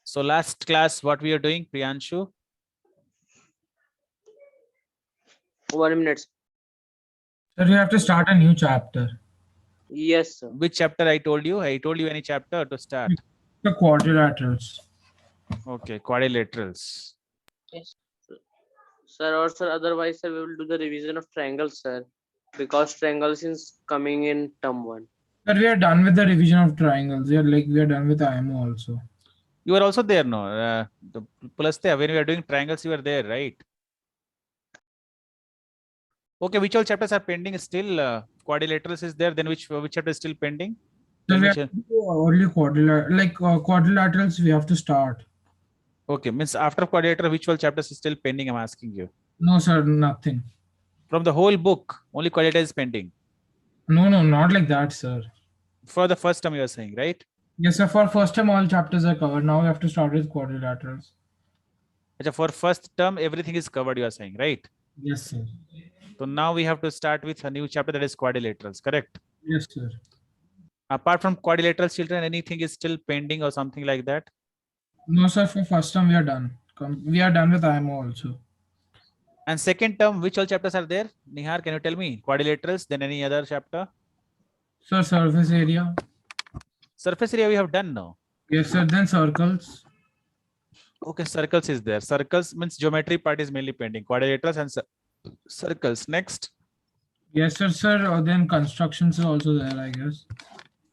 So last class, what we are doing, Priyanshu? 1 minute. Sir, you have to start a new chapter. Yes, sir. Which chapter I told you? I told you any chapter to start. The quadrilaterals. Okay, quadrilaterals. Sir, or sir, otherwise, sir, we will do the revision of triangles, sir, because triangles is coming in term 1. Sir, we are done with the revision of triangles. We are done with IMO also. You are also there, no? Plus, when we are doing triangles, you are there, right? Okay, which all chapters are pending still? Quadrilaterals is there. Then which chapter is still pending? So Then we which? have to do only quadrilaterals we have to start. Okay, means after quadrilateral, which all chapters is still pending? I'm asking you. No, sir, nothing. From the whole book, only quadrilateral is pending. No, not like that, sir. For the first time, you are saying, right? Yes, sir. For first time, all chapters are covered. Now we have to start with quadrilaterals. Achha, for first term, everything is covered, you are saying, right? Yes, sir. So now we have to start with a new chapter that is quadrilaterals, correct? Yes, sir. Apart from quadrilaterals, children, anything is still pending or something like that? No, sir. For first time, we are done. We are done with IMO also. And second term, which all chapters are there? Nihar, can you tell me? Quadrilaterals, then any other chapter? Sir, surface area. Surface area we have done now. Yes, sir. Then circles. Okay, circles is there. Circles means geometry part is mainly pending. Quadrilaterals and circles. Next. Yes, sir. Then constructions are also there, I guess.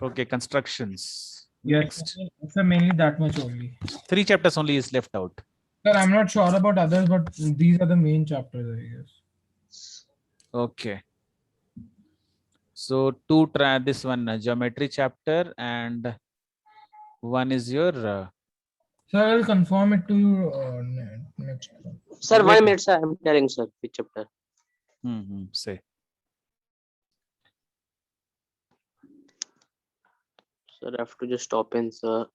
Okay, constructions. Yes, Next. sir. Mainly that much only. 3 chapters only is left out. Sir, I'm not sure about others, but these are the main chapters, I guess. Okay. So try this one geometry chapter and one is your Sir, I will confirm it to you next one. Sir, Wait. 1 minute, sir. I'm telling, sir, which chapter. say. Sir, I have to just stop in, sir.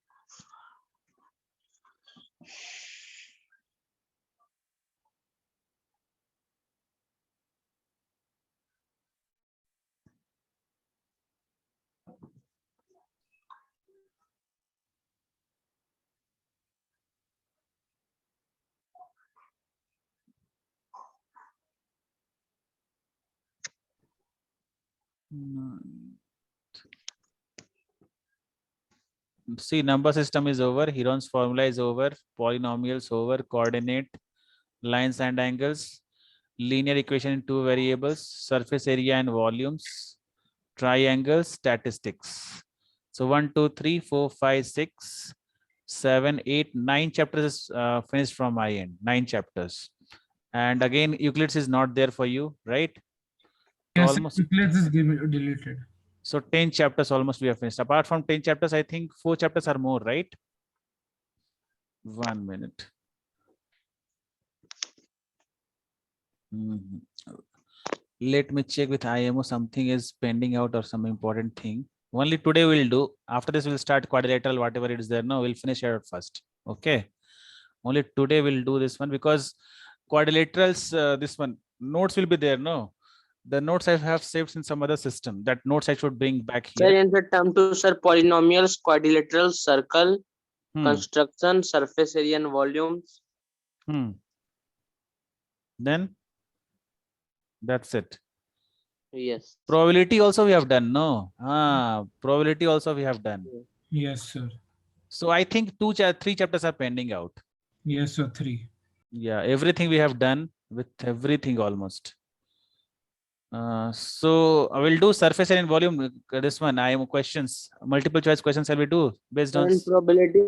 See, number system is over, Heron's formula is over, polynomials over, coordinate, lines and angles, linear equation in 2 variables, surface area and volumes, triangles, statistics. So 1, 2, 3, 4, 5, 6, 7, 8, 9 chapters is finished from my end. 9 chapters. And again, Euclid's is not there for you, right? So Yes, almost Euclid's is deleted. so 10 chapters almost we have finished. Apart from 10 chapters, I think 4 chapters are more, right? 1 minute. Let me check with IMO. Something is pending out or some important thing. Only today we'll do. After this, we'll start quadrilateral, whatever it is there. No, we'll finish it first. Okay. Only today we'll do this one because quadrilaterals, this one, notes will be there. No, the notes I have saved in some other system. That notes I should bring back Sir, here. in the term 2, sir, polynomials, quadrilaterals, circle, construction, surface area and volumes. Then that's it. Yes. Probability also we have done. No, probability also we have done. Yes, sir. So I think 3 chapters are pending out. Yes, sir. 3. Yeah, everything we have done with everything almost. So I will do surface area and volume. This one I am questions, multiple choice questions. Shall we do based on probability?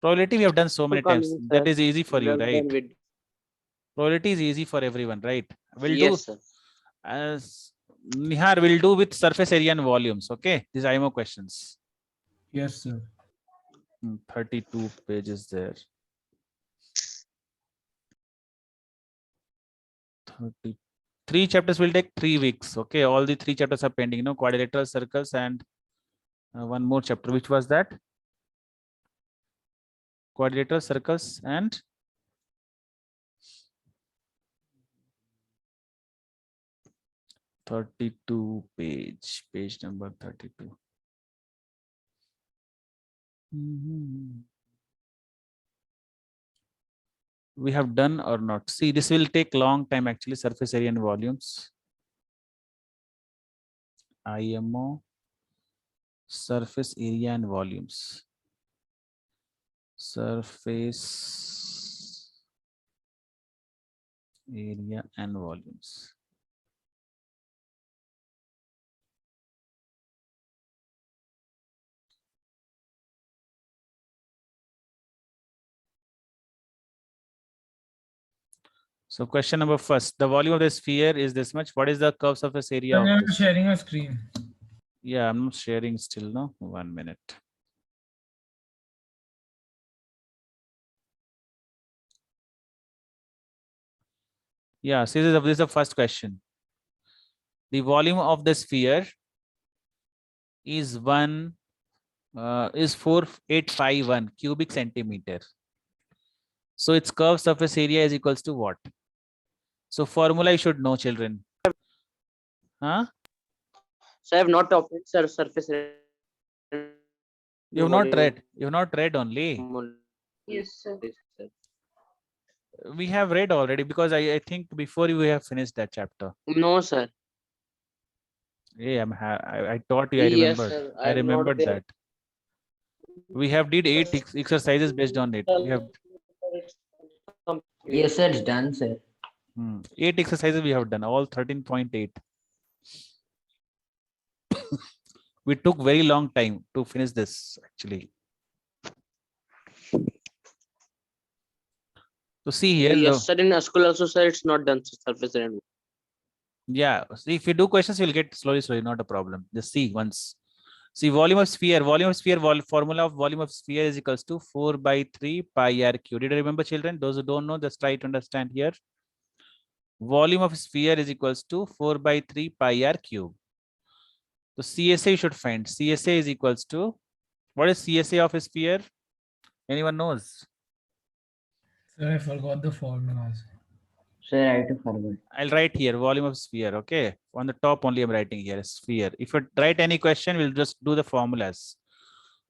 Probability we have done so many times. That is easy for you, right? With... Probability is easy for everyone, right? We'll yes, do sir. as Nihar will do with surface area and volumes. Okay, these IMO questions. Yes, sir. 32 pages there. 3 chapters will take 3 weeks. Okay, all the 3 chapters are pending. No, quadrilateral, circles, and one more chapter. Which was that? Quadrilateral, circles, and 32 page number 32. We have done or not? See, this will take long time actually. Surface area and volumes. IMO, surface area and volumes. Surface area and volumes. So question number first, the volume of the sphere is this much. What is the curve surface area I'm of not this? sharing a screen. Yeah, I'm not sharing still, no? 1 minute. Yeah, so this is the first question. The volume of the sphere is 4851 cubic centimeter. So its curved surface area is equals to what? So formula you should know, children. Huh? So I have not opened surface. You have not read. You have not read only. Yes, sir. We have read already because I think before you have finished that chapter. No, sir. Yeah, I taught you. I Yes, remembered. sir. I I am not remembered there. that. We have did 8 exercises based on it. We have Yes, sir, it's done, sir. 8 exercises we have done, all 13.8. We took very long time to finish this actually. So see here. Yes, sir. In school also, sir, it's not done surface area. Yeah, see, if you do questions, you'll get slowly, not a problem. Just see once. See, volume of sphere, formula of volume of sphere is equals to 4 by 3 pi r cube. Did you remember, children? Those who don't know, just try to understand here. Volume of sphere is equals to 4 by 3 pi r cube. So CSA you should find. CSA is equals to, what is CSA of a sphere? Anyone knows? Sir, I forgot the formulas. Sir, I have to forward. I'll write here volume of sphere. Okay, on the top only I'm writing here sphere. If you write any question, we'll just do the formulas.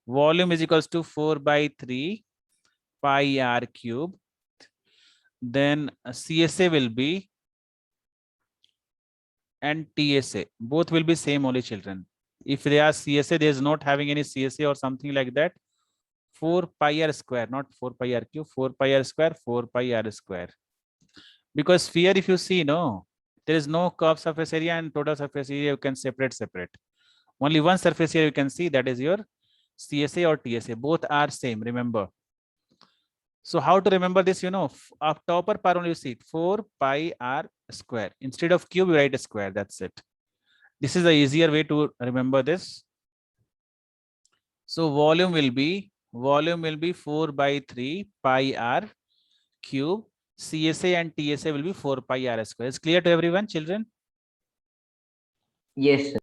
Volume is equals to 4 by 3 pi r cube. Then CSA will be and TSA. Both will be same only, children. If they are CSA, there is not having any CSA or something like that. 4 pi r square, not 4 pi r cube, 4 pi r square, 4 pi r square. Because sphere, if you see, no, there is no curved surface area and total surface area you can separate. Only one surface area you can see, that is your CSA or TSA. Both are same, remember. So how to remember this, you know, up topper part only you see 4 pi r square. Instead of cube, you write a square, that's it. This is the easier way to remember this. So volume will be 4 by 3 pi r cube. CSA and TSA will be 4 pi r square. It's clear to everyone, children? Yes, sir.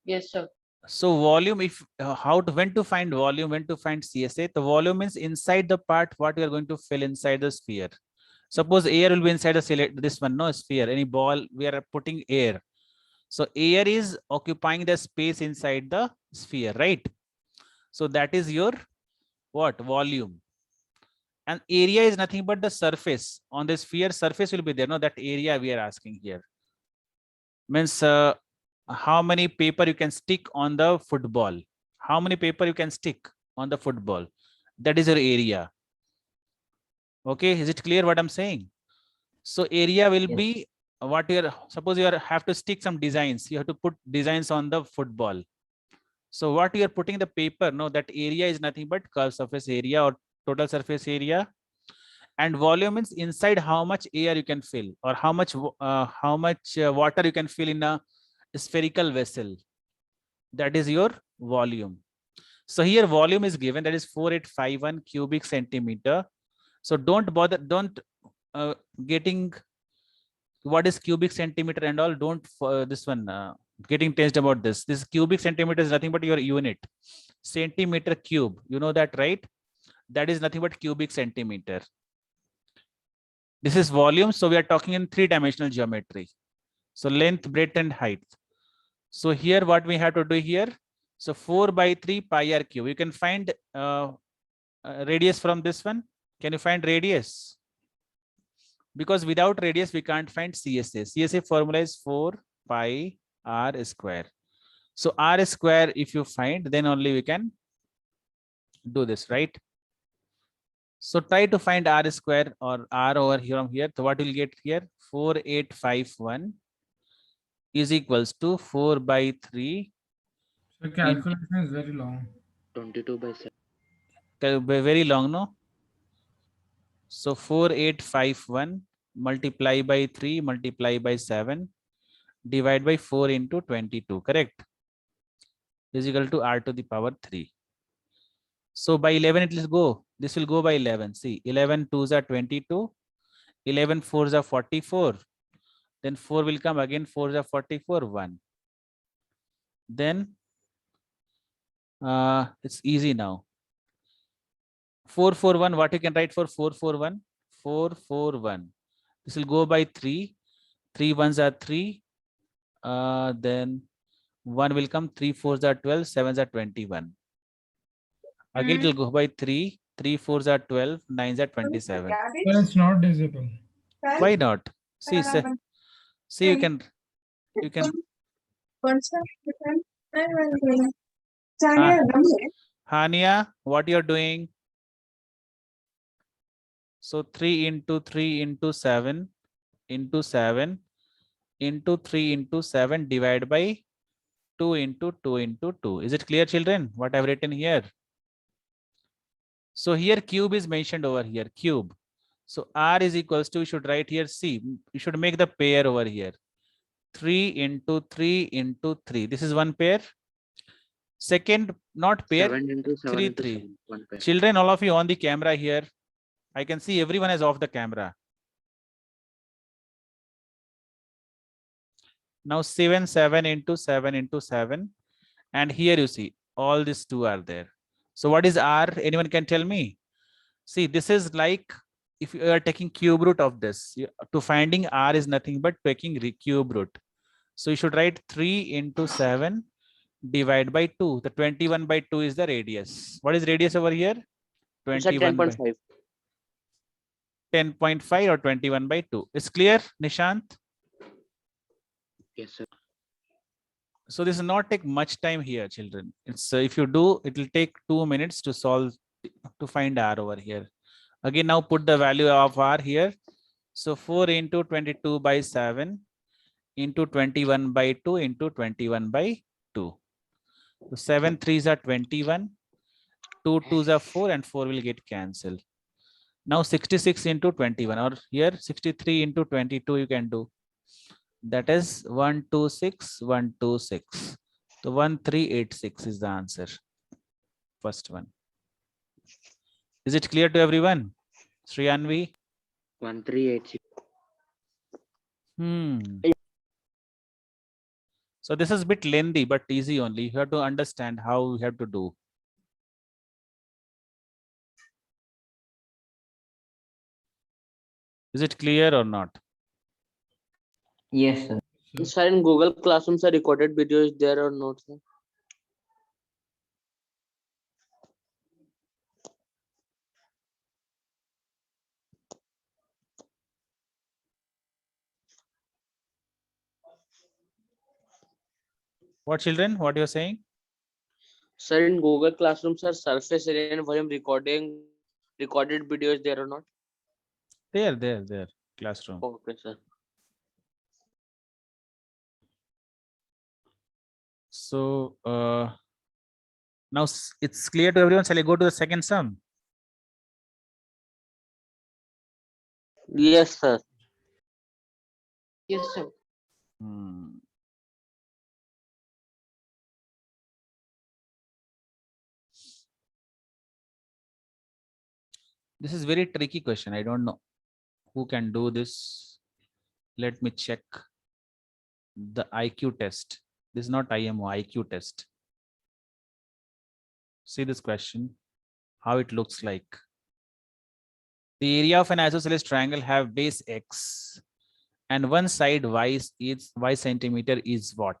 Yes, sir. So volume, if when to find volume, when to find CSA, the volume is inside the part what we are going to fill inside the sphere. Suppose air will be inside the this one, no sphere, any ball, we are putting air. So air is occupying the space inside the sphere, right? So that is your what? Volume. And area is nothing but the surface. On the sphere, surface will be there. No, that area we are asking here. Means how many paper you can stick on the football. How many paper you can stick on the football. That is your area. Okay, is it clear what I'm saying? So area will Yes. be what you are, suppose you have to stick some designs. You have to put designs on the football. So what you are putting the paper, no, that area is nothing but curved surface area or total surface area. And volume means inside how much air you can fill or how much water you can fill in a spherical vessel. That is your volume. So here volume is given, that is 4851 cubic centimeter. So don't bother, don't getting what is cubic centimeter and all, don't this one getting tensed about this. This cubic centimeter is nothing but your unit. Centimeter cube, you know that, right? That is nothing but cubic centimeter. This is volume, so we are talking in 3-dimensional geometry. So length, breadth and height. So here what we have to do here, so 4 by 3 pi r cube. You can find radius from this one? Can you find radius? Because without radius, we can't find CSA. CSA formula is 4 pi r square. So r square, if you find, then only we can do this, right? So try to find r square or r over here from here. So what will get here? 4851 is equals to 4 by 3. The calculation is very long. 22/7. Very long, no? So 4851 multiply by 3 multiply by 7 divide by 4 into 22, correct? Is equal to r to the power 3. So by 11 it will go. This will go by 11. See, 11 2s are 22. 11 4s are 44. Then 4 will come again. 4s are 44. 1. Then it's easy now. 441. What you can write for 441? 441. This will go by 3. 3 1s are 3. Then 1 will come. 3 4s are 12. 7s are 21. Again, it will go by 3. 3 4s are 12. 9s are 27. But it's not divisible. Why not? See, see, you can. Hania, what you're doing? So 3 into 3 into 7 into 7 into 3 into 7 divided by 2 into 2 into 2. Is it clear, children? What I've written here? So here cube is mentioned over here, cube. So r is equals to, we should write here C. You should make the pair over here. 3 into 3 into 3. This is one pair. Second, not pair. 7 into 7 3 into 3. 7. One pair. Children, all of you on the camera here. I can see everyone is off the camera. Now 7 7 into 7 into 7. And here you see all these two are there. So what is r? Anyone can tell me? See, this is like if you are taking cube root of this. To finding r is nothing but taking cube root. So you should write 3 into 7 divide by 2. The 21 by 2 is the radius. What is radius over here? It's at 10.5. 10.5 or 21 by 2. It's clear, Nishant? Yes, sir. So this will not take much time here, children. It's if you do, it will take 2 minutes to solve, to find r over here. Again, now put the value of r here. So 4 into 22 by 7 into 21 by 2 into 21 by 2. So 7 3s are 21, 2 2s are 4, and 4 will get cancelled. Now 66 into 21, or here 63 into 22 you can do. That is 126, 126. So 1386 is the answer. First one. Is it clear to everyone? Sriyanvi? 1386. So this is a bit lengthy, but easy only. You have to understand how you have to do. Is it clear or not? Yes, sir. Sir, in Google Classroom, sir, recorded video is there or not, sir? What, children? What you're saying? Sir, in Google Classroom, sir, surface area and volume recorded video is there or not? There. Classroom. Okay, sir. So now it's clear to everyone. Shall I go to the second sum? Yes, sir. Yes, sir. This is very tricky question. I don't know who can do this. Let me check the IQ test. This is not IMO, IQ test. See this question, how it looks like. The area of an isosceles triangle have base x and one side y centimeter is what?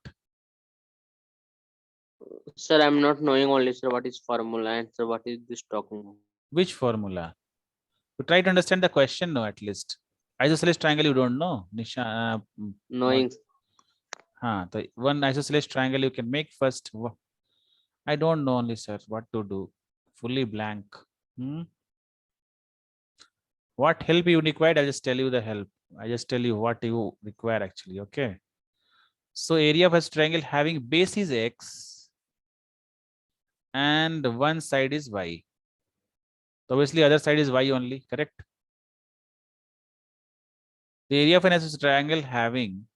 Sir, I'm not knowing only, sir, what is formula and sir, what is this talking about? Which formula? You try to understand the question, no, at least. Isosceles triangle you don't know, Nisha. Knowing. The one isosceles triangle you can make first. I don't know only, sir, what to do. Fully blank. What help you required? I'll just tell you the help. I just tell you what you require actually. Okay. So area of a triangle having base is x and one side is y. So obviously other side is y only, correct? The area of an isosceles triangle having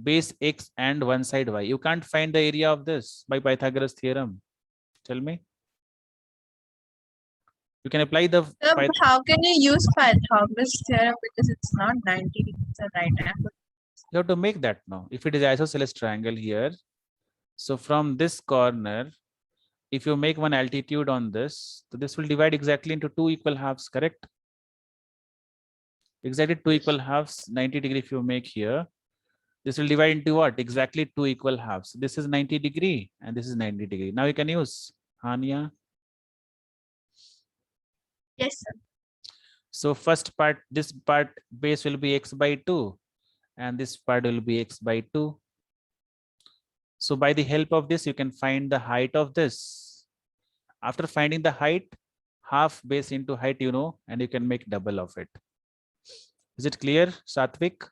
base x and one side y. You can't find the area of this by Pythagoras theorem. Tell me. You can apply the Sir, but how can you use Pythagoras theorem because it's not 90 degrees at right angle? you have to make that now. If it is isosceles triangle here, so from this corner, if you make one altitude on this, so this will divide exactly into two equal halves, correct? Exactly two equal halves, 90 degree if you make here. This will divide into what? Exactly two equal halves. This is 90 degree and this is 90 degree. Now you can use Hania. Yes, sir. So first part, this part base will be x by 2 and this part will be x by 2. So by the help of this, you can find the height of this. After finding the height, half base into height, you know, and you can make double of it. Is it clear, Satvik?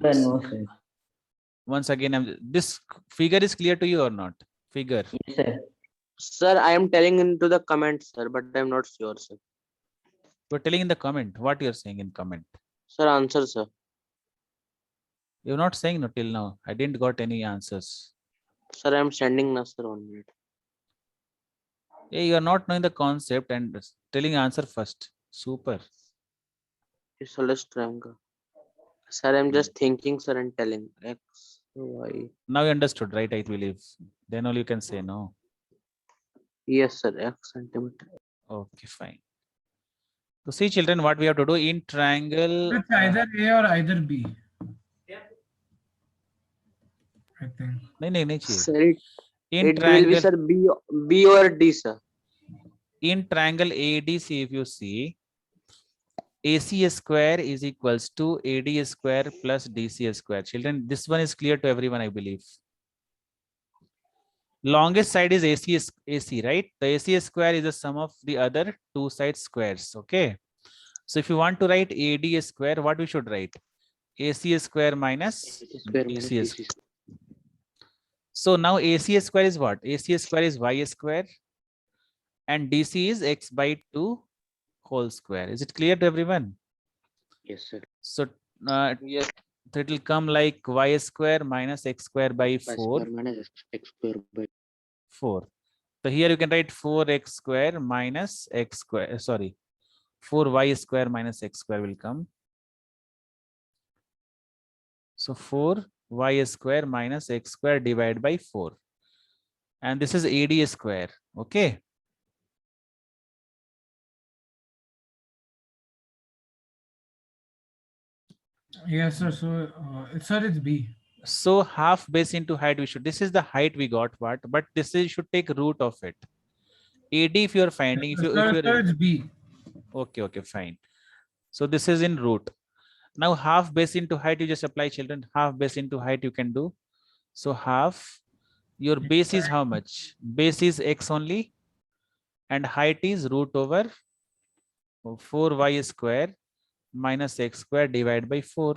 Sir, no, sir. Once again, this figure is clear to you or not? Figure. Yes, sir. Sir, I am telling into the comments, sir, but I'm not sure, sir. You're telling in the comment. What you're saying in comment? Sir, answer, sir. You're not saying no till now. I didn't got any answers. Sir, I'm sending now, sir, 1 minute. Hey, you are not knowing the concept and telling answer first. Super. Isosceles triangle. Sir, I'm just thinking, sir, and telling x, y. Now you understood, right? I believe. Then all you can say no. Yes, sir, x centimeter. Okay, fine. So see, children, what we have to do in triangle. It's either A or either B. I think. No, Sir, in it will be, triangle, sir, B or D, sir. in triangle ADC, if you see, AC square is equals to AD square plus DC square. Children, this one is clear to everyone, I believe. Longest side is AC, right? The AC square is the sum of the other two side squares. Okay. So if you want to write AD square, what we should write? AC square minus DC square. So now AC square is what? AC square is Y square and DC is X by 2 whole square. Is it clear to everyone? Yes, sir. So Yes. so it will come like Y square minus X square by 4. X square by 4. So here you can write 4x square minus x square. Sorry, 4y square minus x square will come. So 4y square minus x square divided by 4. And this is AD square. Okay. Yes, sir. So, sir, it's B. So half base into height we should. This is the height we got, what? But this is should take root of it. AD if you are finding, if you Sir, it's B. okay, fine. So this is in root. Now half base into height you just apply, children. Half base into height you can do. So half, your base is how much? Base is x only and height is root over 4y square minus x square divided by 4.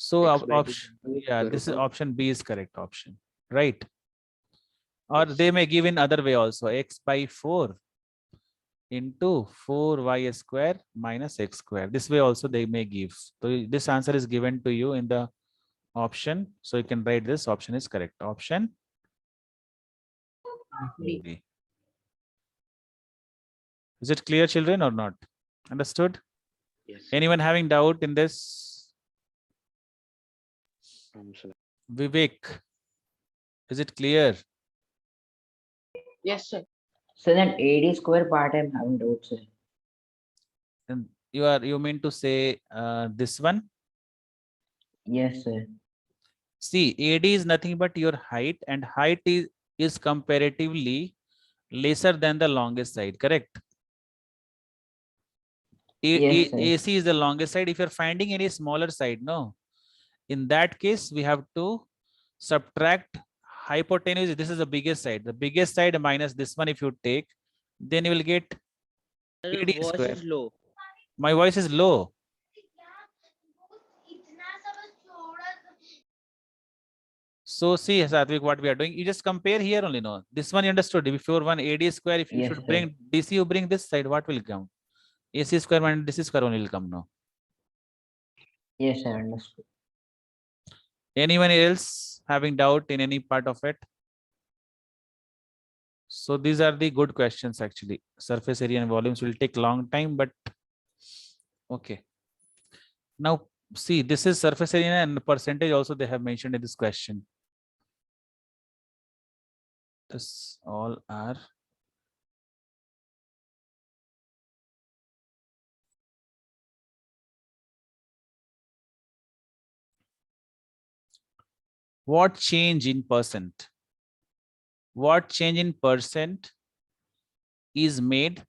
So option, yeah, this is option B is correct option, right? Or they may give in other way also, x by 4 into 4y square minus x square. This way also they may give. So this answer is given to you in the option. So you can write this option is correct. Option B. Is it clear, children, or not? Understood? yes. Anyone having doubt in this? Vivek, is it clear? Yes, sir. So that AD square part I'm having doubt, sir. And you mean to say this one? Yes, sir. See, AD is nothing but your height, and height is comparatively lesser than the longest side, correct? Yes, sir. AC is the longest side. If you're finding any smaller side, no. In that case, we have to subtract hypotenuse. This is the biggest side. The biggest side minus this one, if you take, then you will get Sir, AD voice square. is low. My voice is low. So see, Satvik, what we are doing, you just compare here only, no. This one you understood. Before one AD square, if you Yes, should sir. bring DC, you bring this side, what will come? AC square minus DC square only will come, no. Yes, I understood. Anyone else having doubt in any part of it? So these are the good questions actually. Surface area and volumes will take long time, but okay. Now see, this is surface area and percentage also they have mentioned in this question. This all are what change in percent? What change in percent is made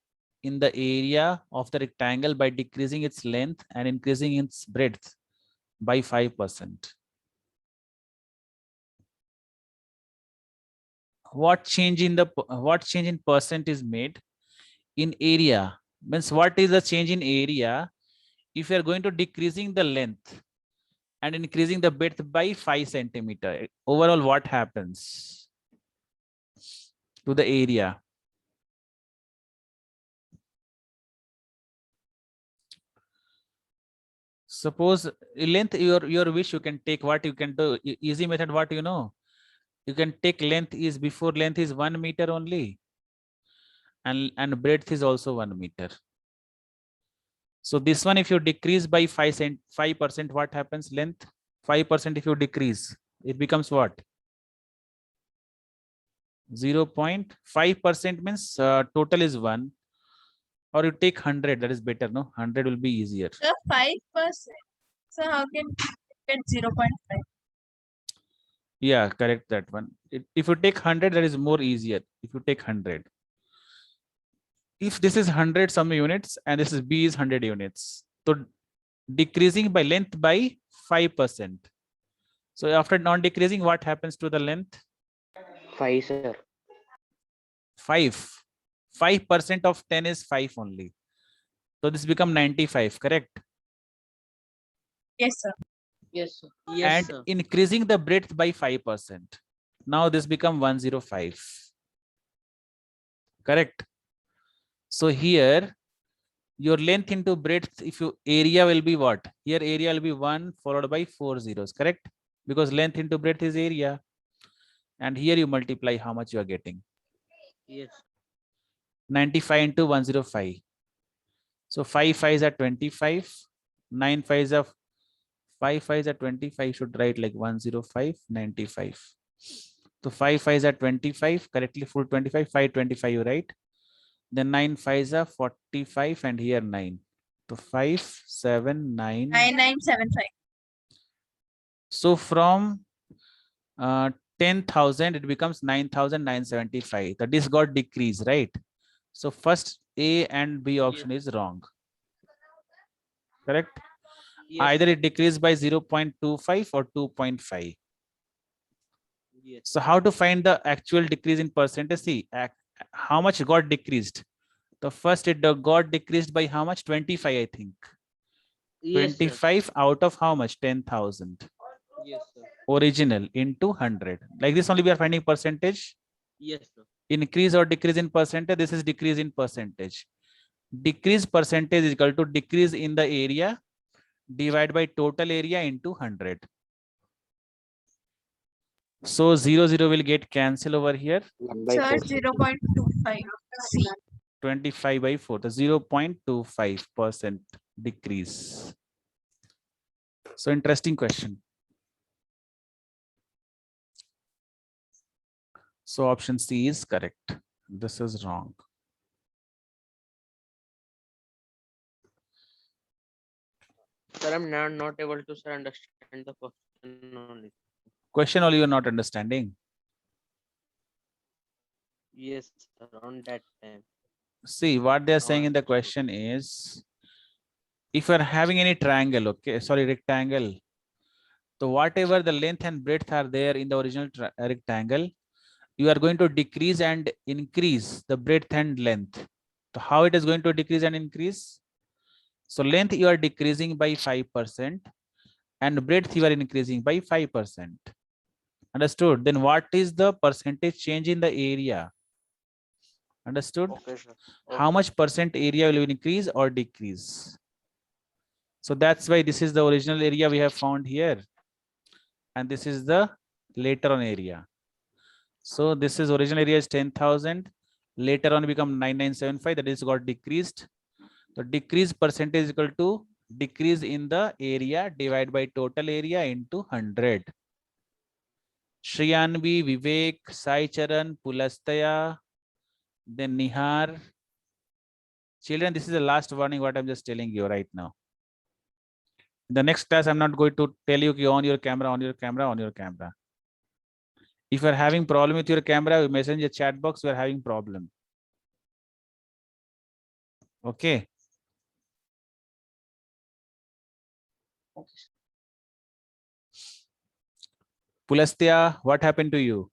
in the area of the rectangle by decreasing its length and increasing its breadth by 5%? What change in percent is made in area? Means what is the change in area if you are going to decreasing the length and increasing the breadth by 5 centimeter? Overall, what happens to the area? Suppose length, your wish, you can take what you can do. Easy method, what you know, you can take length is before length is 1 meter only, and breadth is also 1 meter. So this one, if you decrease by 5%, what happens? Length 5%. If you decrease, it becomes what? 0.5% means total is 1. Or you take 100, that is better, no? 100 will be easier. So 5%. So how can you get 0.5? Yeah, correct that one. If you take 100, that is more easier. If you take 100. If this is 100 some units and this is B is 100 units. So decreasing by length by 5%. So after non-decreasing, what happens to the length? 5, sir. 5. 5% of 10 is 5 only. So this become 95, correct? Yes, sir. Yes, sir. Yes, And sir. increasing the breadth by 5%. Now this become 105. Correct? So here, your length into breadth, if you area will be what? Here area will be 1 followed by 4 zeros, correct? Because length into breadth is area. And here you multiply how much you are getting. Yes. 95 into 105. So 5 5s are 25. 9 5s are 5 5s are 25. Should write like 105, 95. So 5 5s are 25. Correctly full 25. 5 25 you write. Then 9 5s are 45 and here 9. So 5 7 9. 9975. So from 10,000 it becomes 9,975. The this got decreased, right? So first A and B option is wrong. Correct? Yes, Either sir. it decreased by 0.25 or 2.5. Yes. So how to find the actual decrease in percentage? See, how much got decreased? The first it got decreased by how much? 25, I think. Yes, sir. 25 out of how much? 10,000. Yes, sir. Original into 100. Like this only we are finding percentage. Yes, sir. Increase or decrease in percentage. This is decrease in percentage. Decrease percentage is equal to decrease in the area divided by total area into 100. So 0 0 will get cancelled over here. Sir, 0.25. C. 25 by 4, the 0.25% decrease. So interesting question. So option C is correct. This is wrong. Sir, I'm not able to, sir, understand the question only. Question only you're not understanding. Yes, around that time. See, what they are Now saying in the understood. question is, if you are having any triangle, okay, sorry, rectangle, so whatever the length and breadth are there in the original rectangle, you are going to decrease and increase the breadth and length. So how it is going to decrease and increase? So length you are decreasing by 5% and breadth you are increasing by 5%. Understood? Then what is the percentage change in the area? Understood? Okay, sir. How much percent area will increase or decrease? So that's why this is the original area we have found here. And this is the later on area. So this is original area is 10,000. Later on become 9975, that is got decreased. The decrease percentage is equal to decrease in the area divided by total area into 100. Shriyanvi, Vivek, Sai Charan, Pulastaya, then Nihar. Children, this is the last warning what I'm just telling you right now. In the next class, I'm not going to tell you on your camera, on your camera, on your camera. If you're having problem with your camera, you message the chat box, we're having problem. Okay. Pulastya, what happened to you?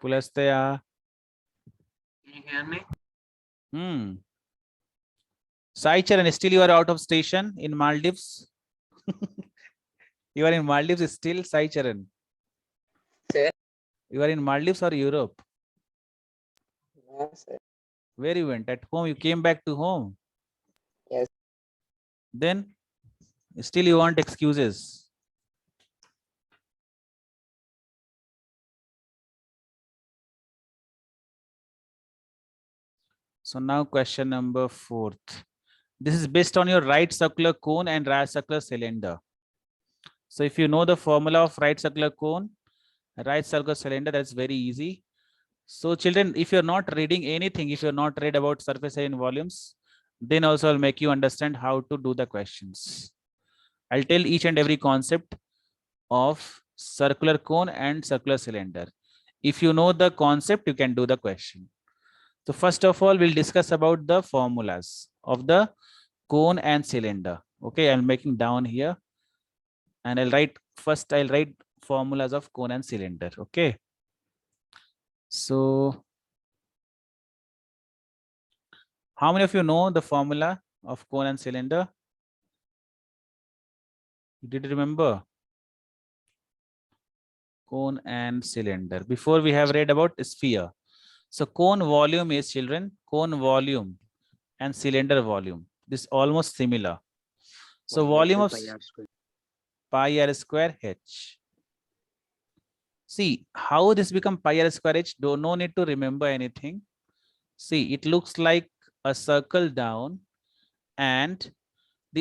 Pulastya. Can you hear me? Sai Charan, still you are out of station in Maldives? You are in Maldives still, Sai Charan? Sir? You are in Maldives or Europe? Yes, sir. Where you went? At home? You came back to home? Yes. Then still you want excuses. So now question number 4. This is based on your right circular cone and right circular cylinder. So if you know the formula of right circular cone, right circular cylinder, that's very easy. So children, if you're not reading anything, if you're not read about surface area and volumes, then also I'll make you understand how to do the questions. I'll tell each and every concept of circular cone and circular cylinder. If you know the concept, you can do the question. So first of all, we'll discuss about the formulas of the cone and cylinder. Okay, I'm making down here. And I'll write formulas of cone and cylinder. Okay. So how many of you know the formula of cone and cylinder? Did you remember? Cone and cylinder. Before we have read about sphere. So cone volume is, children, cone volume and cylinder volume. This is almost similar. So volume of pi r square h. See how this become pi r square h. No need to remember anything. See, it looks like a circle down, and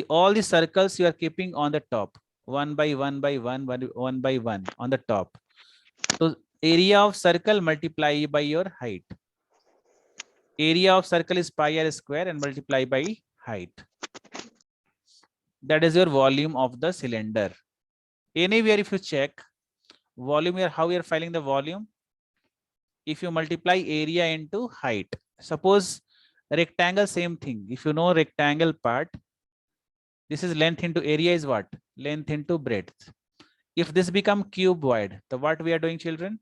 all the circles you are keeping on the top, one by one by one on the top. So area of circle multiply by your height. Area of circle is pi r square and multiply by height. That is your volume of the cylinder. Anywhere if you check volume here, how we are finding the volume? If you multiply area into height. Suppose rectangle, same thing. If you know rectangle part, this is length into area is what? Length into breadth. If this become cuboid, the what we are doing, children?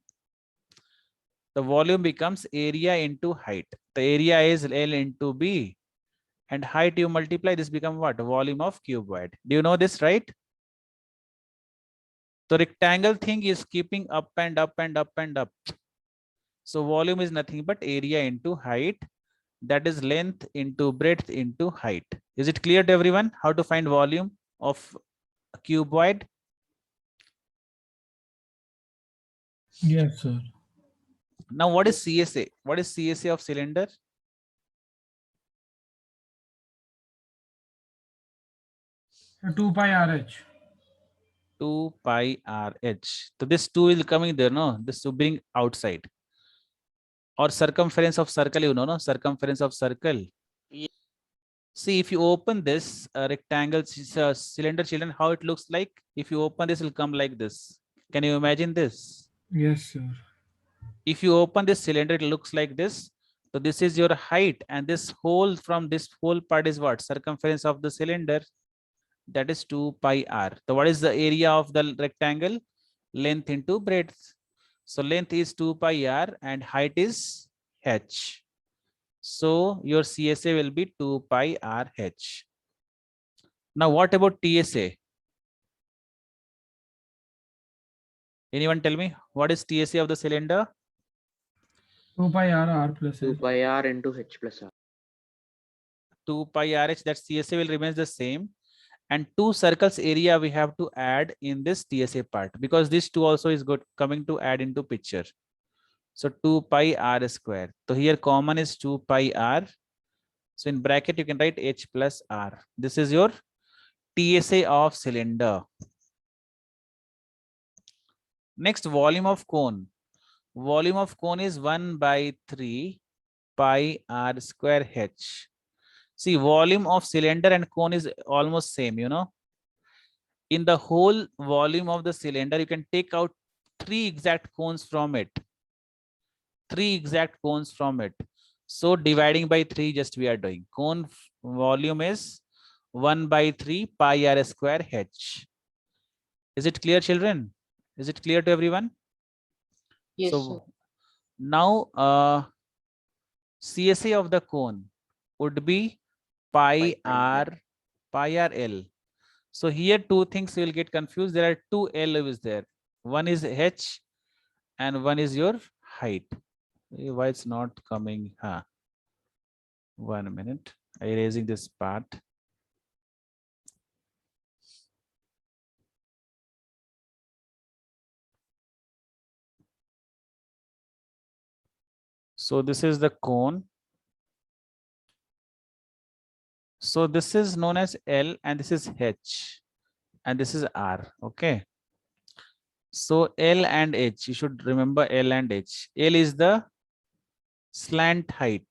The volume becomes area into height. The area is L into B, and height you multiply, this become what? Volume of cuboid. Do you know this, right? The rectangle thing is keeping up and up and up and up. So volume is nothing but area into height. That is length into breadth into height. Is it clear to everyone how to find volume of a cuboid? Yes, sir. Now what is CSA? What is CSA of cylinder? So 2 pi RH. 2 pi RH. So this 2 is coming there, no? This to bring outside. Or circumference of circle, you know, no? Circumference of circle. Yeah. See, if you open this rectangle cylinder, children, how it looks like? If you open this, it will come like this. Can you imagine this? Yes, sir. If you open this cylinder, it looks like this. So this is your height, and this whole from this whole part is what? Circumference of the cylinder. That is 2 pi r. So what is the area of the rectangle? Length into breadth. So length is 2 pi r and height is h. So your CSA will be 2 pi r h. Now what about TSA? Anyone tell me what is TSA of the cylinder? 2 pi r plus 2 h. pi r into h plus r. 2 pi RH, that CSA will remain the same. And two circles area we have to add in this TSA part, because this two also is good coming to add into picture. So 2 pi r square. So here common is 2 pi r. So in bracket you can write h plus r. This is your TSA of cylinder. Next, volume of cone. Volume of cone is 1 by 3 pi r square h. See, volume of cylinder and cone is almost same, you know. In the whole volume of the cylinder, you can take out 3 exact cones from it. 3 exact cones from it. So dividing by 3 just we are doing. Cone volume is 1 by 3 pi r square h. Is it clear, children? Is it clear to everyone? Yes, So sir. now CSA of the cone would be pi r L. So here two things will get confused. There are two L is there. One is h and one is your height. Why it's not coming? 1 minute. I'm erasing this part. So this is the cone. So this is known as L and this is H and this is R. Okay. So L and H, you should remember L and H. L is the slant height.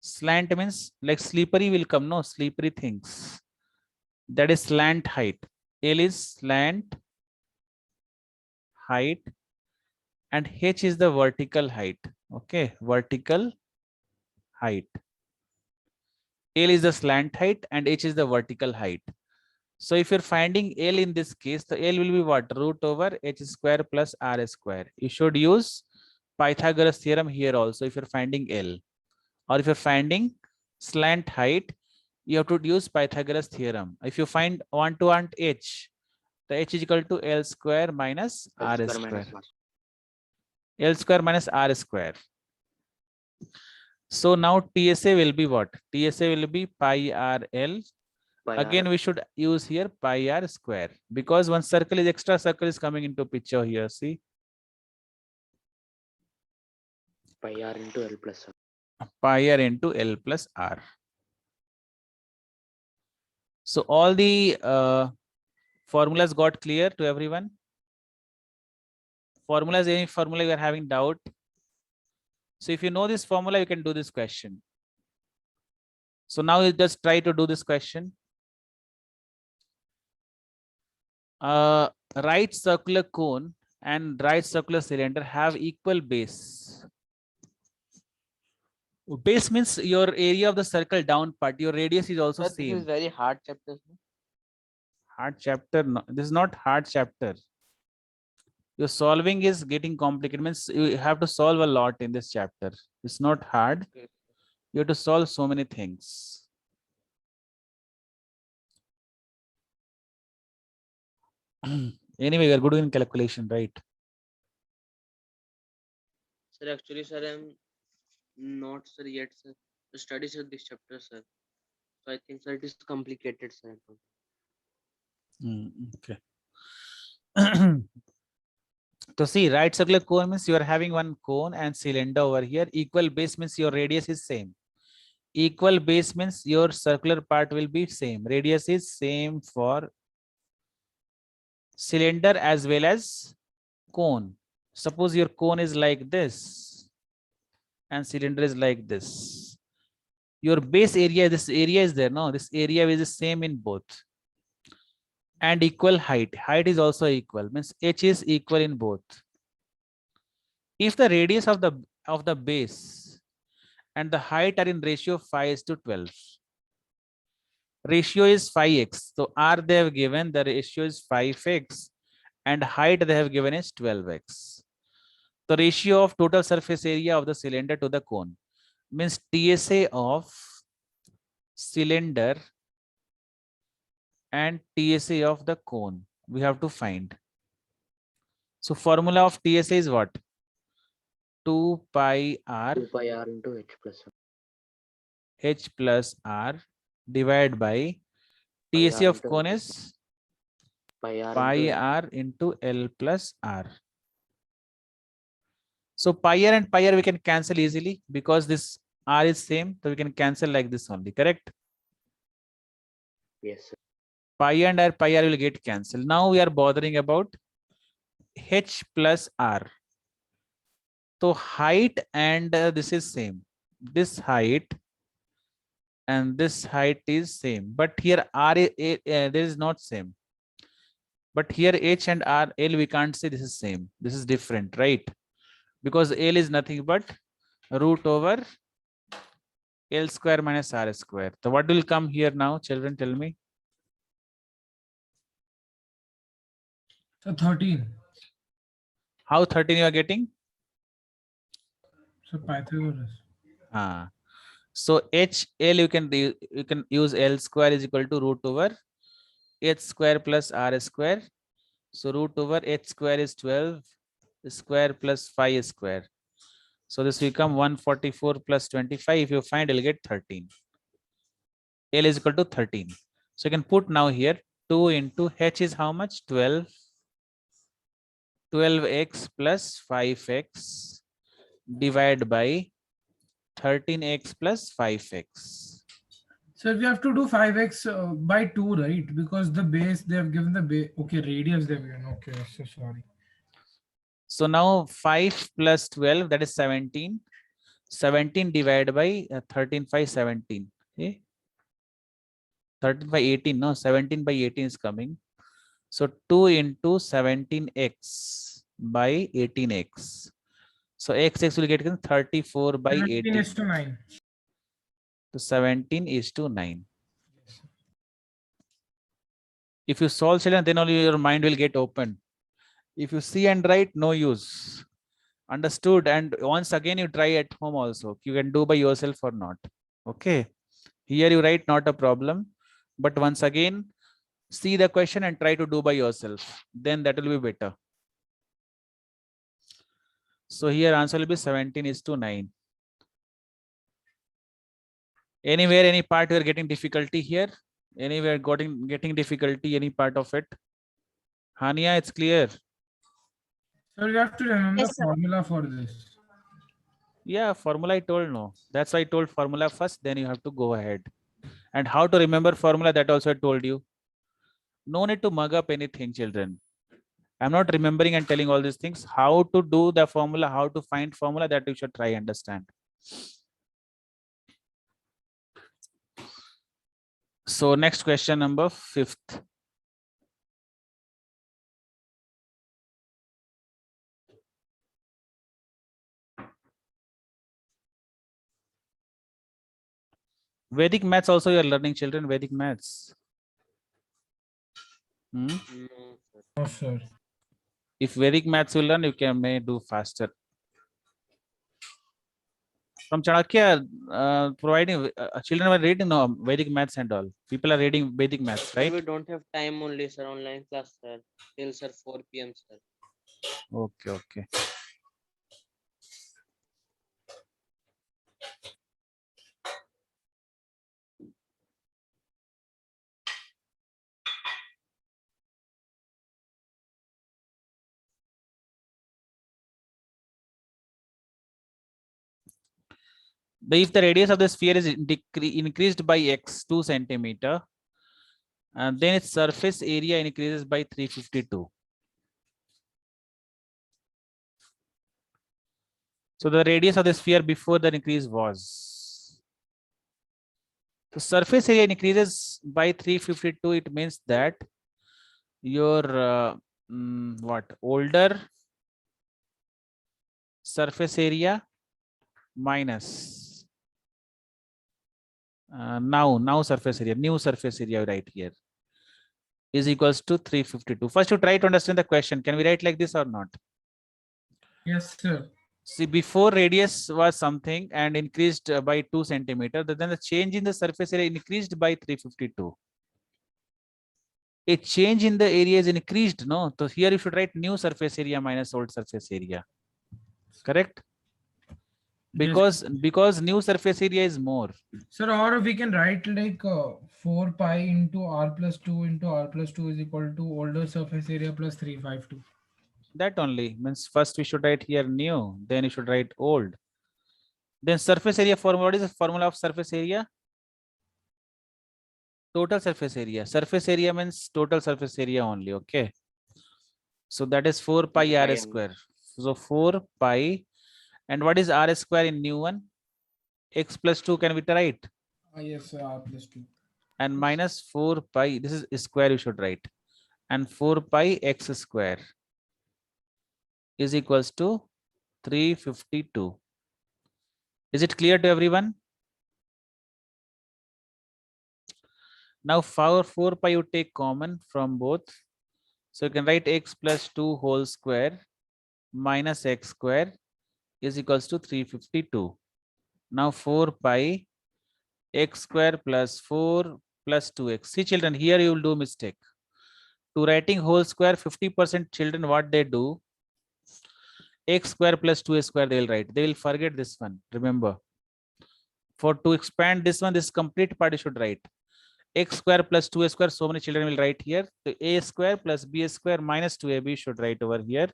Slant means like slippery will come, no, slippery things. That is slant height. L is slant height and H is the vertical height. Okay, vertical height. L is the slant height and H is the vertical height. So if you're finding L in this case, the L will be what? Root over H square plus R square. You should use Pythagoras theorem here also if you're finding L. Or if you're finding slant height, you have to use Pythagoras theorem. If you want H, the H is equal to L square minus R square. L square minus R square. So now TSA will be what? TSA will be pi r L. Again, we should use here pi r square because one circle is extra circle is coming into picture here. See, Pi r into L plus r. Pi r into L plus R. So all the formulas got clear to everyone? Formulas, any formula you are having doubt? So if you know this formula, you can do this question. So now you just try to do this question. Right circular cone and right circular cylinder have equal base. Base means your area of the circle down part. Your radius is also Sir, same. this is very hard chapter. Sir. Hard chapter. No, this is not hard chapter. Your solving is getting complicated. Means you have to solve a lot in this chapter. It's not hard. Okay. You have to solve so many things. Anyway, you are good in calculation, right? Sir, actually, sir, I'm not sir yet, sir. To study sir this chapter, sir. So I think sir it is complicated, sir. Okay. So see, right circular cone means you are having one cone and cylinder over here. Equal base means your radius is same. Equal base means your circular part will be same. Radius is same for cylinder as well as cone. Suppose your cone is like this and cylinder is like this. Your base area, this area is there, no? This area is the same in both. And equal height. Height is also equal, means H is equal in both. If the radius of the base and the height are in ratio 5:12, ratio is 5x. So R they have given the ratio is 5x and height they have given is 12x. The ratio of total surface area of the cylinder to the cone means TSA of cylinder and TSA of the cone we have to find. So formula of TSA is what? 2 pi r 2 pi r into h plus r. h plus r divided by Pi TSA r of into cone L. is Pi r pi into L. r into L plus r. So pi r and pi r we can cancel easily because this r is same. So we can cancel like this only, correct? Yes, sir. Pi and pi r will get cancelled. Now we are bothering about h plus r. So height and this is same. This height and this height is same. But here r this is not same. But here h and r l we can't say this is same. This is different, right? Because l is nothing but root over L square minus R square. So what will come here now, children? Tell me. So 13. How 13 you are getting? So Pythagoras. So HL you can use L square is equal to root over H square plus R square. So root over H square is 12 square plus 5 square. So this will become 144 plus 25. If you find, you'll get 13. L is equal to 13. So you can put now here 2 into H is how much? 12. 12x plus 5x divided by 13x plus 5x. So we have to do 5x by 2, right? Because the base, they have given the base. Okay, radius they've given. Okay, so sorry. So now 5 plus 12, that is 17. 17 divided by 13 by 17. Okay. 13 by 18, no, 17 by 18 is coming. So 2 into 17x by 18x. So x will get 34 by 17 18. is to 9. So 17 is to 9. If you solve, children, then only your mind will get open. If you see and write, no use. Understood? And once again, you try at home also. You can do by yourself or not. Okay. Here you write, not a problem. But once again, see the question and try to do by yourself. Then that will be better. So here answer will be 17 is to 9. Anywhere, any part you are getting difficulty here? Anywhere getting difficulty, any part of it? Hania, it's clear. So you have to remember Yes, sir. formula for this. Yeah, formula I told no. That's why I told formula first, then you have to go ahead. And how to remember formula, that also I told you. No need to mug up anything, children. I'm not remembering and telling all these things. How to do the formula, how to find formula, that you should try understand. So next question, number 5th. Vedic maths also you are learning, children, Vedic maths. No, sir. Oh, sir. If Vedic maths you learn, you may do faster. From Chanakya, providing children are reading no, Vedic maths and all. People are reading Vedic maths, Sir, right? we don't have time only, sir. Online class, sir. Till sir 4 p.m. sir. Okay, okay. If the radius of the sphere is increased by x 2 centimeter, and then its surface area increases by 352. So the radius of the sphere before the increase was. So surface area increases by 352. It means that your what older surface area minus now surface area, new surface area right here is equals to 352. First, you try to understand the question. Can we write like this or not? Yes, sir. See, before radius was something and increased by 2 centimeter, then the change in the surface area increased by 352. A change in the area is increased, no? So here you should write new surface area minus old surface area. Correct? Yes. Because new surface area is more. Sir, or we can write like 4 pi into r plus 2 into r plus 2 is equal to older surface area plus 352. That only means first we should write here new, then you should write old. Then surface area formula. What is the formula of surface area? Total surface area. Surface area means total surface area only. Okay. So that is 4 pi Pi r only. square. So 4 pi. And what is r square in new one? X plus 2 can be write. Yes, sir, r plus 2. And minus 4 pi. This is square you should write. And 4 pi x square is equals to 352. Is it clear to everyone? Now for 4 pi you take common from both. So you can write x plus 2 whole square minus x square is equals to 352. Now 4 pi x square plus 4 plus 2x. See children, here you will do mistake. To writing whole square, 50% children what they do, x square plus 2x square they will write. They will forget this one, remember. For to expand this one, this complete part you should write. X square plus 2a square, so many children will write here. So a square plus b square minus 2ab should write over here.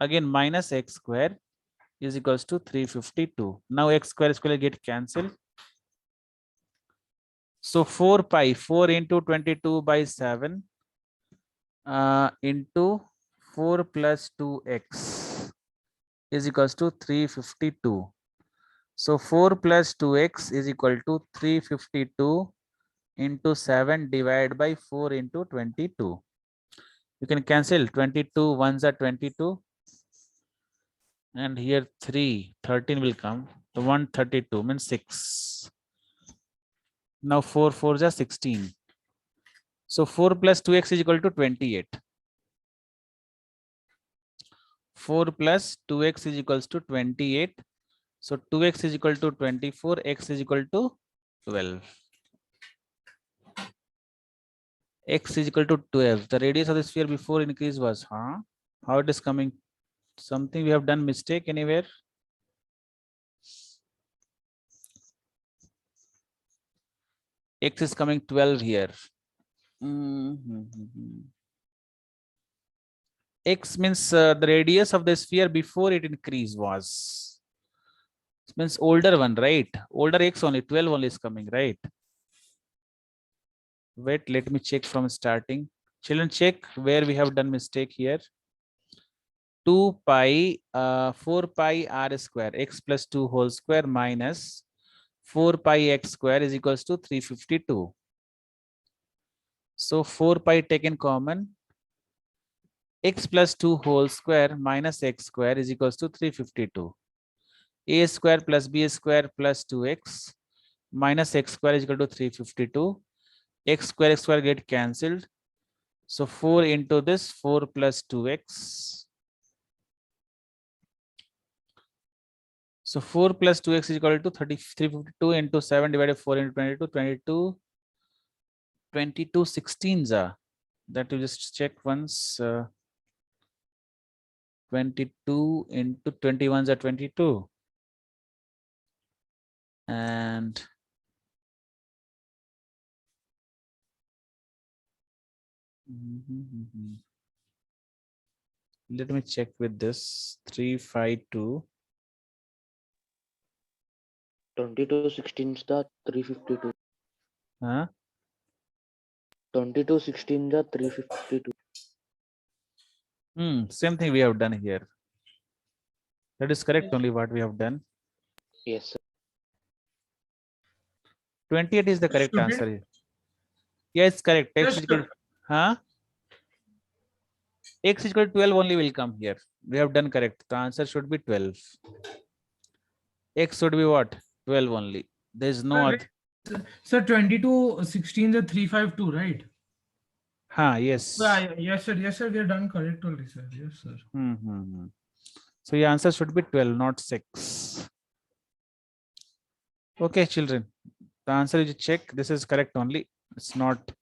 Again minus x square is equals to 352. Now x square will get cancelled. So 4 pi, 4 into 22 by 7 into 4 plus 2x is equals to 352. So 4 plus 2x is equal to 352 into 7 divided by 4 into 22. You can cancel 22 ones are 22. And here 3, 13 will come. So 132 means 6. Now 4 4s are 16. So 4 plus 2x is equal to 28. 4 plus 2x is equals to 28. So 2x is equal to 24, x is equal to 12. X is equal to 12. The radius of the sphere before increase was, how it is coming? Something we have done mistake anywhere? X is coming 12 here. X means the radius of the sphere before it increase was. It means older one, right? Older X only, 12 only is coming, right? Wait, let me check from starting. Children, check where we have done mistake here. 2 pi, 4 pi r square, x plus 2 whole square minus 4 pi x square is equals to 352. So 4 pi taken common, x plus 2 whole square minus x square is equals to 352. A square plus b square plus 2x minus x square is equal to 352. X square get cancelled. So 4 into this 4 plus 2x. So 4 plus 2x is equal to 352 into 7 divided by 4 into 22. 22 16s are. That you just check once. 22 into 21s are 22. And let me check with this. 352. 22 16 is the 352. Huh? 22 16 the 352. Same thing we have done here. That is correct, only what we have done. Yes, sir. 28 is the correct Student- answer. Yes, correct. X Yes, is equal sir. to, huh? X is equal to 12 only will come here. We have done correct. The answer should be 12. X should be what? 12 only. There is no other. Sir, 22, 16 is 352, right? Yes. Yes, sir. Yes, sir. We are done correct only, sir. Yes, sir. So your answer should be 12, not 6. Okay, children. The answer is check. This is correct only. It's not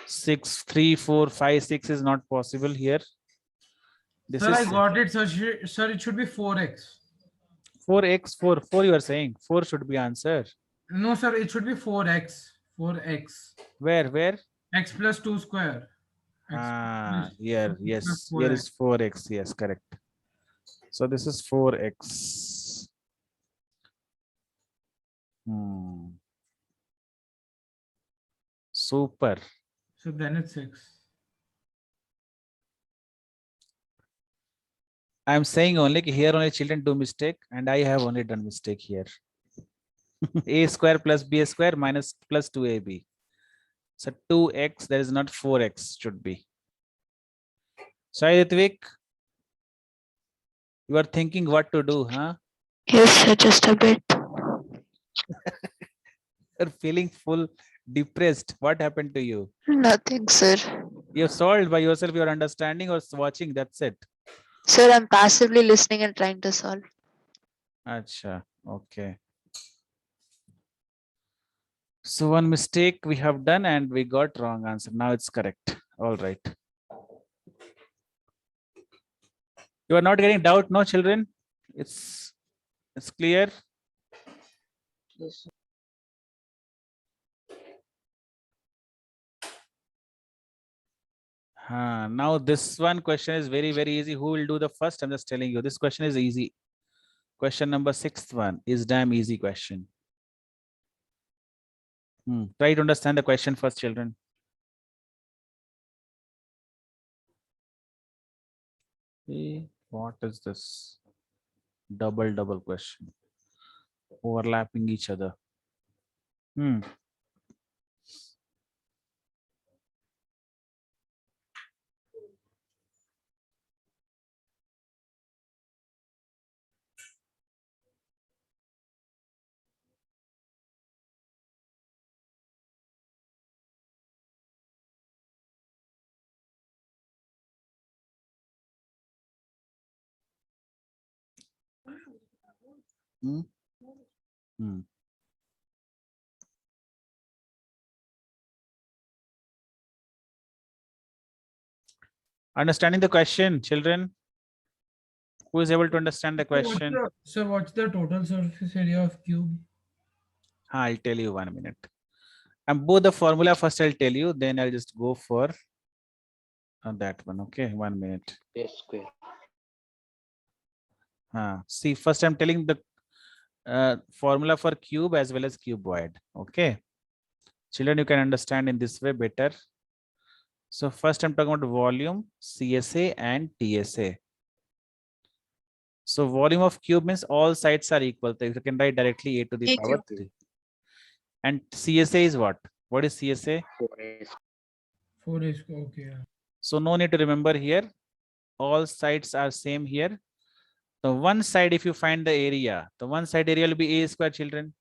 6, 3, 4, 5, 6 is not possible here. This Sir, I is got it, sir. Sir, it should be 4x. 4x, 4 you are saying. 4 should be answer. No, sir. It should be 4x. 4x. Where? X plus 2 square. Here, yes. Here is 4x. Yes, correct. So this is 4x. Super. So then it's 6. I'm saying only here only children do mistake and I have only done mistake here. A square plus b square minus plus 2ab. So 2x, there is not 4x should be. Sai Ritvik, you are thinking what to do, huh? Yes, sir, just a bit. You're feeling full depressed. What happened to you? Nothing, sir. You've solved by yourself your understanding or watching, that's it. Sir, I'm passively listening and trying to solve. Acha, okay. So one mistake we have done and we got wrong answer. Now it's correct. All right. You are not getting doubt, no, children? It's clear. Yes, sir. Now this one question is very, very easy. Who will do the first? I'm just telling you, this question is easy. Question number 6th one is damn easy question. Try to understand the question first, children. What is this? Double question. Overlapping each other. Understanding the question, children? Who is able to understand the question? Sir, what's the total surface area of cube? I'll tell you 1 minute. And both the formula first I'll tell you, then I'll just go for that one. Okay, 1 minute. Yes, square. See, first I'm telling the formula for cube as well as cuboid. Okay, children, you can understand in this way better. So first I'm talking about volume, CSA and TSA. So volume of cube means all sides are equal. So you can write directly a to the A power cube. 3. And CSA is what? What is CSA? 4a. 4x. Okay. So no need to remember here. All sides are same here. The one side, if you find the area, the one side area will be a square, children.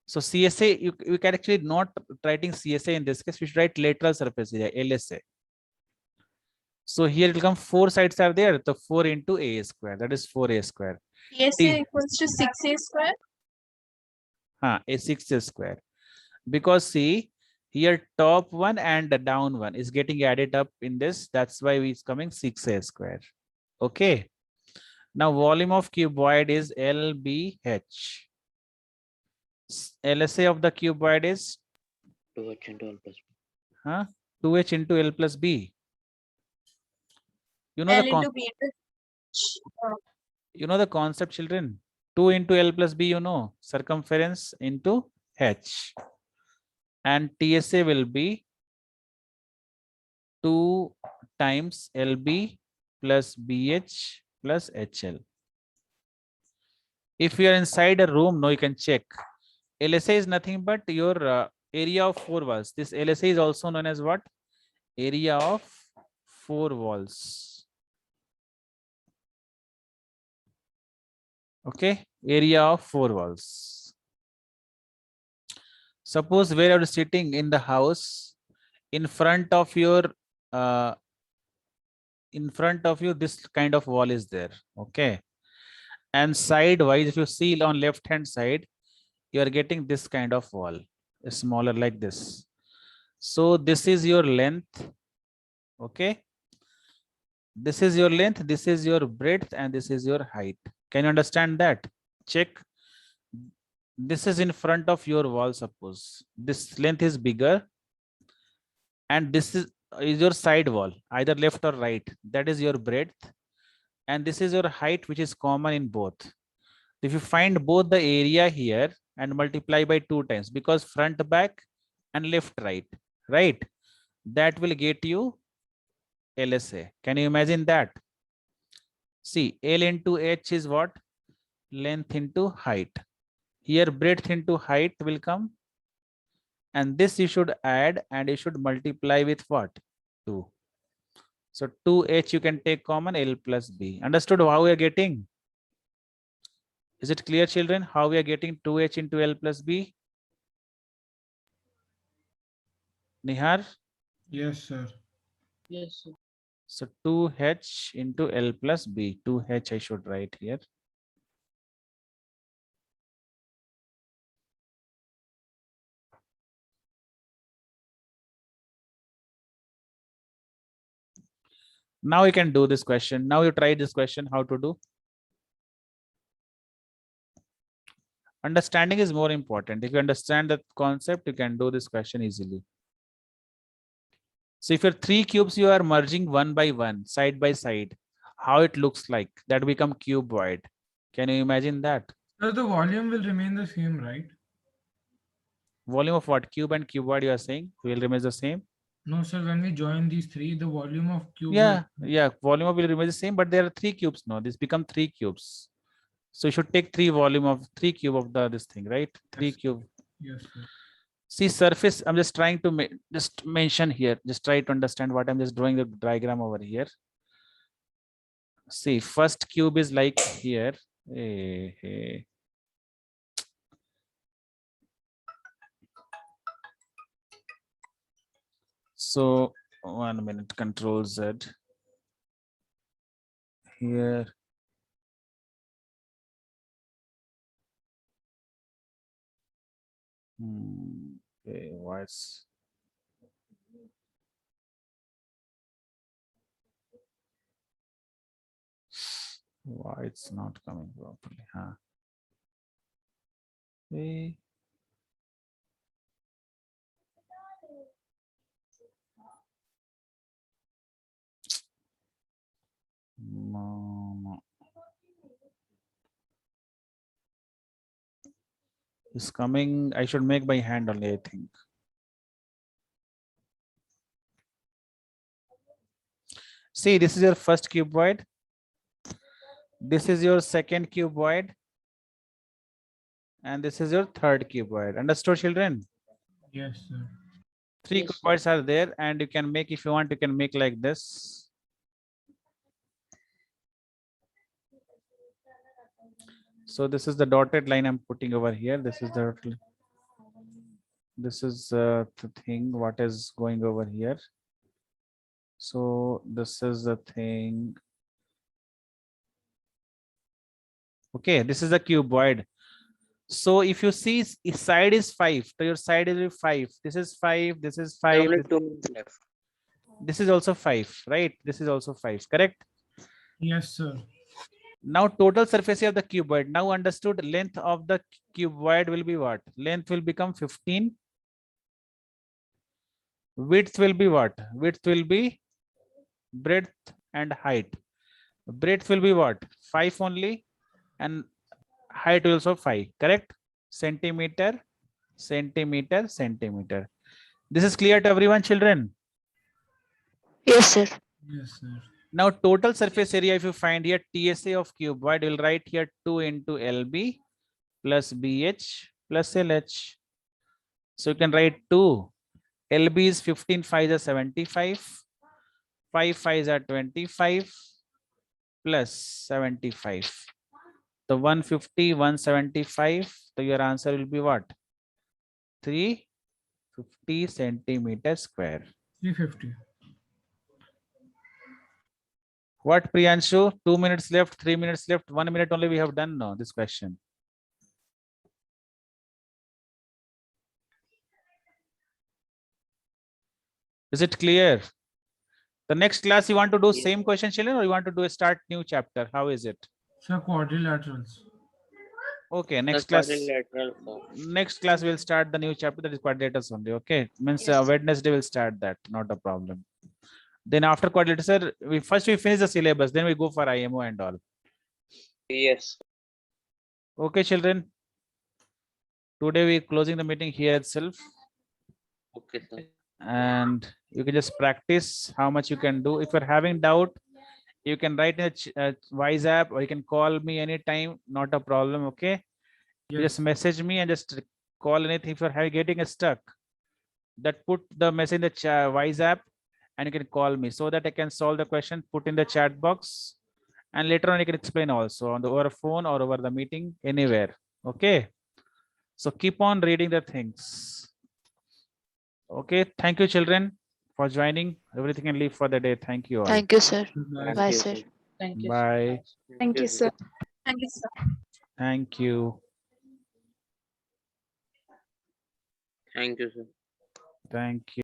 So CSA, you can actually not writing CSA in this case. We should write lateral surface area, LSA. So here it will come 4 sides are there. So 4 into a square. That is 4a square. PSA equals to 6a square. A 6a square. Because see, here top one and the down one is getting added up in this. That's why it's coming 6a square. Okay. Now volume of cuboid is LBH. LSA of the cuboid is 2h into L plus B. 2h into L plus B. You know L the into B into you know the concept, children. 2 into L plus B, you know, circumference into H. And TSA will be 2 times LB plus BH plus HL. If you are inside a room, no, you can check. LSA is nothing but your area of 4 walls. This LSA is also known as what? Area of 4 walls. Okay, area of 4 walls. Suppose where you're sitting in the house, in front of your this kind of wall is there. Okay, and sidewise, if you see on left hand side, you are getting this kind of wall, smaller like this. So this is your length. Okay, this is your length, this is your breadth, and this is your height. Can you understand that? Check. This is in front of your wall. Suppose this length is bigger, and this is your side wall, either left or right. That is your breadth, and this is your height, which is common in both. If you find both the area here and multiply by 2 times, because front, back, and left, right, right, that will get you LSA. Can you imagine that? See, L into H is what? Length into height. Here breadth into height will come, and this you should add, and you should multiply with what? 2. So 2H you can take common, L plus B. Understood how we are getting? Is it clear, children, how we are getting 2H into L plus B? Nihar? Yes, sir. Yes, sir. So 2H into L plus B. 2H I should write here. Now you can do this question. Now you try this question, how to do. Understanding is more important. If you understand the concept, you can do this question easily. So if you're 3 cubes, you are merging one by one, side by side. How it looks like, that become cuboid. Can you imagine that? So the volume will remain the same, right? Volume of what? Cube and cuboid you are saying will remain the same? No, sir. When we join these three, the volume of cube. Yeah, volume will remain the same, but there are 3 cubes now. This become 3 cubes. So you should take 3 volume of 3 cube of this thing, right? 3 Yes. cube. Yes, sir. See, surface, I'm just trying to just mention here. Just try to understand what I'm just drawing the diagram over here. See, first cube is like here. Hey. So 1 minute, Control Z. Here. Okay, why it's not coming properly, huh? Okay. No. It's coming. I should make by hand only, I think. See, this is your first cuboid. This is your second cuboid. And this is your third cuboid. Understood, children? Yes, sir. 3 Yes, sir. cuboids are there, and you can make, if you want, you can make like this. So this is the dotted line I'm putting over here. This is the thing what is going over here. So this is the thing. Okay, this is the cuboid. So if you see side is 5, so your side is 5. This is 5. This is 5. Only 2 minutes left. This is also 5, right? This is also 5, correct? Yes, sir. Now total surface area of the cuboid. Now understood, length of the cuboid will be what? Length will become 15. Width will be what? Width will be breadth and height. Breadth will be what? 5 only, and height also 5, correct? Centimeter, centimeter, centimeter. This is clear to everyone, children? Yes, sir. Yes, sir. Now total surface area, if you find here TSA of cuboid, we'll write here 2 into LB plus BH plus LH. So you can write 2. LB is 15, 5 is 75. 5 5s are 25 plus 75. The 150, 175. So your answer will be what? 350 centimeters square. 350. What, Priyanshu? 2 minutes left, 3 minutes left, 1 minute only we have done now this question. Is it clear? The next class you want to do Yes. same question, children, or you want to do a start new chapter? How is it? Sir, quadrilaterals. Okay, next The class. quadrilateral, sir. Next class we'll start the new chapter, that is quadrilaters only. Okay, means Yes. Wednesday we'll start that, not a problem. Then after quadrilaters, sir, we finish the syllabus, then we go for IMO and all. Yes. Okay, children. Today we closing the meeting here itself, Okay, sir. and you can just practice how much you can do. If you're having doubt, you can write in a WhatsApp, or you can call me anytime, not a problem. Okay, you Yes. just message me and just call anything. If you're getting stuck, that put the message in the WhatsApp, and you can call me so that I can solve the question, put in the chat box, and later on you can explain also on the over phone or over the meeting, anywhere. Okay, so keep on reading the things. Okay, thank you, children, for joining. Everything can leave for the day. Thank you all. Thank you, sir. Bye. Bye, you, sir. sir. Thank you. Bye. Thank you, sir. Thank you, sir. Thank you. Thank you, sir. Thank you.